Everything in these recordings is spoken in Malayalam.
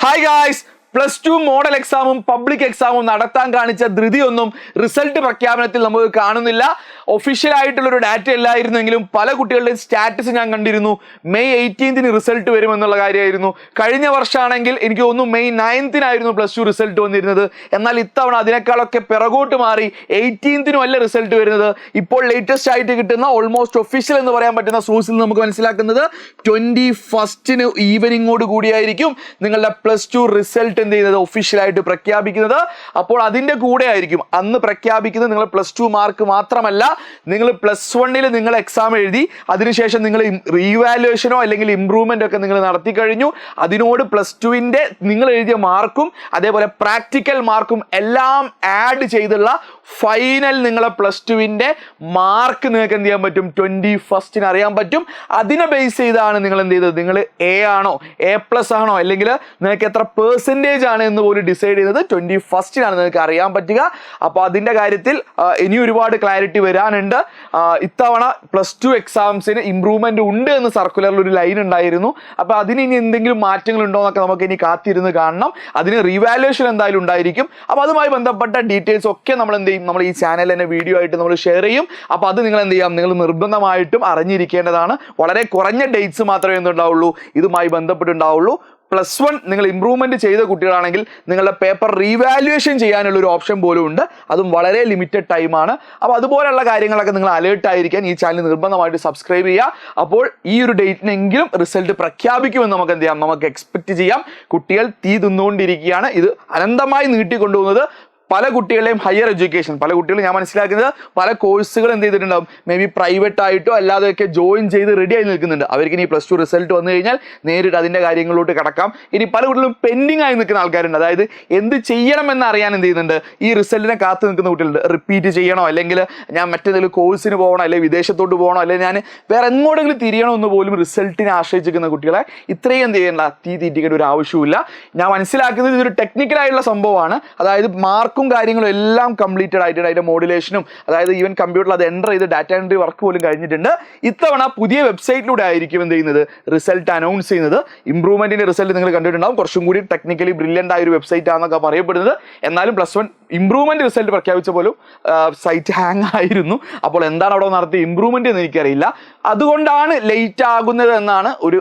Hi guys, +2 മോഡൽ എക്സാമും പബ്ലിക് എക്സാമും നടത്താൻ കാണിച്ച ധൃതിയൊന്നും റിസൾട്ട് പ്രഖ്യാപനത്തിൽ നമുക്ക് കാണുന്നില്ല. ഒഫീഷ്യൽ ആയിട്ടുള്ളൊരു ഡാറ്റ അല്ലായിരുന്നെങ്കിലും പല കുട്ടികളുടെയും സ്റ്റാറ്റസ് ഞാൻ കണ്ടിരുന്നു. മെയ് 18 റിസൾട്ട് വരുമെന്നുള്ള കാര്യമായിരുന്നു. കഴിഞ്ഞ വർഷമാണെങ്കിൽ എനിക്ക് തോന്നുന്നു മെയ് 9 +2 റിസൾട്ട് വന്നിരുന്നത്. എന്നാൽ ഇത്തവണ അതിനേക്കാളൊക്കെ പിറകോട്ട് മാറി 18 അല്ല റിസൾട്ട് വരുന്നത്. ഇപ്പോൾ ലേറ്റസ്റ്റ് ആയിട്ട് കിട്ടുന്ന ഓൾമോസ്റ്റ് ഒഫീഷ്യൽ എന്ന് പറയാൻ പറ്റുന്ന സോഴ്സിൽ നമുക്ക് മനസ്സിലാക്കുന്നത് 21 ഈവനിങ്ങോട് കൂടിയായിരിക്കും നിങ്ങളുടെ +2 റിസൾട്ട് എന്ത് ചെയ്യുന്നത് ഒഫീഷ്യലായിട്ട് പ്രഖ്യാപിക്കുന്നത്. അപ്പോൾ അതിന്റെ കൂടെ ആയിരിക്കും അന്ന് പ്രഖ്യാപിക്കുന്നത് നിങ്ങൾ +2 മാർക്ക് മാത്രമല്ല, നിങ്ങൾ +1 നിങ്ങൾ എക്സാം എഴുതി അതിനുശേഷം നിങ്ങൾ റീവാലുവേഷനോ അല്ലെങ്കിൽ ഇംപ്രൂവ്മെന്റ് ഒക്കെ നിങ്ങൾ നടത്തി കഴിഞ്ഞു. അതിനോട് +2 നിങ്ങൾ എഴുതിയ മാർക്കും അതേപോലെ പ്രാക്ടിക്കൽ മാർക്കും എല്ലാം ആഡ് ചെയ്തുള്ള ഫൈനൽ നിങ്ങളെ +2 മാർക്ക് നിങ്ങൾക്ക് എന്ത് ചെയ്യാൻ പറ്റും 21 അറിയാൻ പറ്റും. അതിനെ ബേസ് ചെയ്താണ് നിങ്ങൾ എന്ത് ചെയ്തത്, നിങ്ങൾ A ആണോ A+ ആണോ അല്ലെങ്കിൽ നിങ്ങൾക്ക് എത്ര % ആണ് എന്ന് പോലും ഡിസൈഡ് ചെയ്യുന്നത് 21 നിങ്ങൾക്ക് അറിയാൻ പറ്റുക. അപ്പോൾ അതിന്റെ കാര്യത്തിൽ ഇനി ഒരുപാട് ക്ലാരിറ്റി വരാനുണ്ട്. ഇത്തവണ +2 എക്സാംസിന് ഇംപ്രൂവ്മെന്റ് ഉണ്ട് എന്ന് സർക്കുലറിൽ ഒരു ലൈൻ ഉണ്ടായിരുന്നു. അപ്പോൾ അതിന് ഇനി എന്തെങ്കിലും മാറ്റങ്ങൾ ഉണ്ടോ എന്നൊക്കെ നമുക്ക് ഇനി കാത്തിരുന്ന് കാണണം. അതിന് റീവാലുവേഷൻ എന്തായാലും ഉണ്ടായിരിക്കും. അപ്പോൾ അതുമായി ബന്ധപ്പെട്ട ഡീറ്റെയിൽസ് ഒക്കെ നമ്മൾ എന്ത് ചെയ്യും, നമ്മൾ ഈ ചാനൽ തന്നെ വീഡിയോ ആയിട്ട് നമ്മൾ ഷെയർ ചെയ്യും. അപ്പോൾ അത് നിങ്ങൾ എന്ത് ചെയ്യാം, നിങ്ങൾ നിർബന്ധമായിട്ടും അറിഞ്ഞിരിക്കേണ്ടതാണ്. വളരെ കുറഞ്ഞ ഡേറ്റ്സ് മാത്രമേ എന്തുണ്ടാവുള്ളൂ ഇതുമായി ബന്ധപ്പെട്ടുണ്ടാവുള്ളൂ. +1 നിങ്ങൾ ഇംപ്രൂവ്മെന്റ് ചെയ്ത കുട്ടികളാണെങ്കിൽ നിങ്ങളുടെ പേപ്പർ റീവാലുവേഷൻ ചെയ്യാനുള്ള ഒരു ഓപ്ഷൻ പോലും ഉണ്ട്. അതും വളരെ ലിമിറ്റഡ് ടൈമാണ്. അപ്പോൾ അതുപോലെയുള്ള കാര്യങ്ങളൊക്കെ നിങ്ങൾ അലേർട്ട് ആയിരിക്കാൻ ഈ ചാനൽ നിർബന്ധമായിട്ട് സബ്സ്ക്രൈബ് ചെയ്യുക. അപ്പോൾ ഈ ഒരു ഡേറ്റിനെങ്കിലും റിസൾട്ട് പ്രഖ്യാപിക്കുമെന്ന് നമുക്ക് എന്ത് ചെയ്യാം, നമുക്ക് എക്സ്പെക്ട് ചെയ്യാം. കുട്ടികൾ തീ തിന്നുകൊണ്ടിരിക്കുകയാണ്. ഇത് അനന്തമായി നീട്ടിക്കൊണ്ടുപോകുന്നത് പല കുട്ടികളുടെയും ഹയർ എഡ്യൂക്കേഷൻ, പല കുട്ടികളും ഞാൻ മനസ്സിലാക്കുന്നത് പല കോഴ്സുകൾ എന്ത് ചെയ്തിട്ടുണ്ടാവും, മേ ബി പ്രൈവറ്റ് ആയിട്ടോ അല്ലാതെയൊക്കെ ജോയിൻ ചെയ്ത് റെഡി ആയി നിൽക്കുന്നുണ്ട്. അവർക്ക് ഇനി +2 റിസൾട്ട് വന്നു കഴിഞ്ഞാൽ നേരിട്ട് അതിൻ്റെ കാര്യങ്ങളിലോട്ട് കടക്കാം. ഇനി പല കുട്ടികളും പെൻഡിങ് ആയി നിൽക്കുന്ന ആൾക്കാരുണ്ട്. അതായത് എന്ത് ചെയ്യണമെന്ന് അറിയാൻ എന്ത് ചെയ്യുന്നുണ്ട്, ഈ റിസൾട്ടിനെ കാത്തു നിൽക്കുന്ന കുട്ടികളുണ്ട്. റിപ്പീറ്റ് ചെയ്യണോ, അല്ലെങ്കിൽ ഞാൻ മറ്റേതെങ്കിലും കോഴ്സിന് പോകണോ, അല്ലെങ്കിൽ വിദേശത്തോട്ട് പോകണോ, അല്ലെങ്കിൽ ഞാൻ വേറെ എങ്ങോട്ടെങ്കിലും തിരിയണോ എന്ന് പോലും റിസൾട്ടിനെ ആശ്രയിച്ചിരിക്കുന്ന കുട്ടികളെ ഇത്രയും എന്ത് ചെയ്യേണ്ട, തീറ്റിക്കേണ്ട ഒരു ആവശ്യമില്ല. ഞാൻ മനസ്സിലാക്കുന്നത് ഇതൊരു ടെക്നിക്കലായിട്ടുള്ള സംഭവമാണ്. അതായത് മാർക്കും കാര്യങ്ങളും എല്ലാം കംപ്ലീറ്റഡ് ആയിട്ടുണ്ട്. അതിന്റെ മോഡുലേഷനും അതായത് ഈവൻ കമ്പ്യൂട്ടറിൽ അത് എൻ്റർ ചെയ്ത് ഡാറ്റ എൻട്രി വർക്ക് പോലും കഴിഞ്ഞിട്ടുണ്ട്. ഇത്തവണ പുതിയ വെബ്സൈറ്റിലൂടെ ആയിരിക്കും എന്ത് ചെയ്യുന്നത്, റിസൾട്ട് അനൗൺസ് ചെയ്യുന്നത്. ഇംപ്രൂവ്മെന്റിന്റെ റിസൾട്ട് നിങ്ങൾ കണ്ടിട്ടുണ്ടാവും. കുറച്ചും കൂടി ടെക്നിക്കലി ബ്രില്യൻ്റ് ആയ ഒരു വെബ്സൈറ്റ് ആണെന്നൊക്കെ പറയപ്പെടുന്നത്. എന്നാലും +1 ഇംപ്രൂവ്മെന്റ് റിസൾട്ട് പ്രഖ്യാപിച്ച പോലും സൈറ്റ് ഹാങ് ആയിരുന്നു. അപ്പോൾ എന്താണ് അവിടെ നടത്തിയ ഇംപ്രൂവ്മെന്റ് എന്ന് എനിക്കറിയില്ല. അതുകൊണ്ടാണ് ലേറ്റ് ആകുന്നത് എന്നാണ് ഒരു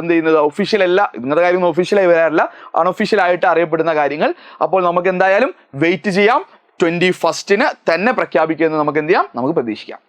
എന്ത് ചെയ്യുന്നത്, ഒഫീഷ്യൽ അല്ല, നിങ്ങളുടെ കാര്യമൊന്നും ഒഫീഷ്യലായി വരാറില്ല, അൺഒഫീഷ്യൽ ആയിട്ട് അറിയപ്പെടുന്ന കാര്യങ്ങൾ. അപ്പോൾ നമുക്ക് എന്തായാലും വെയിറ്റ് ചെയ്യാം. 21 തന്നെ പ്രഖ്യാപിക്കുമെന്ന് നമുക്ക് എന്ത് ചെയ്യാം, നമുക്ക് പ്രതീക്ഷിക്കാം.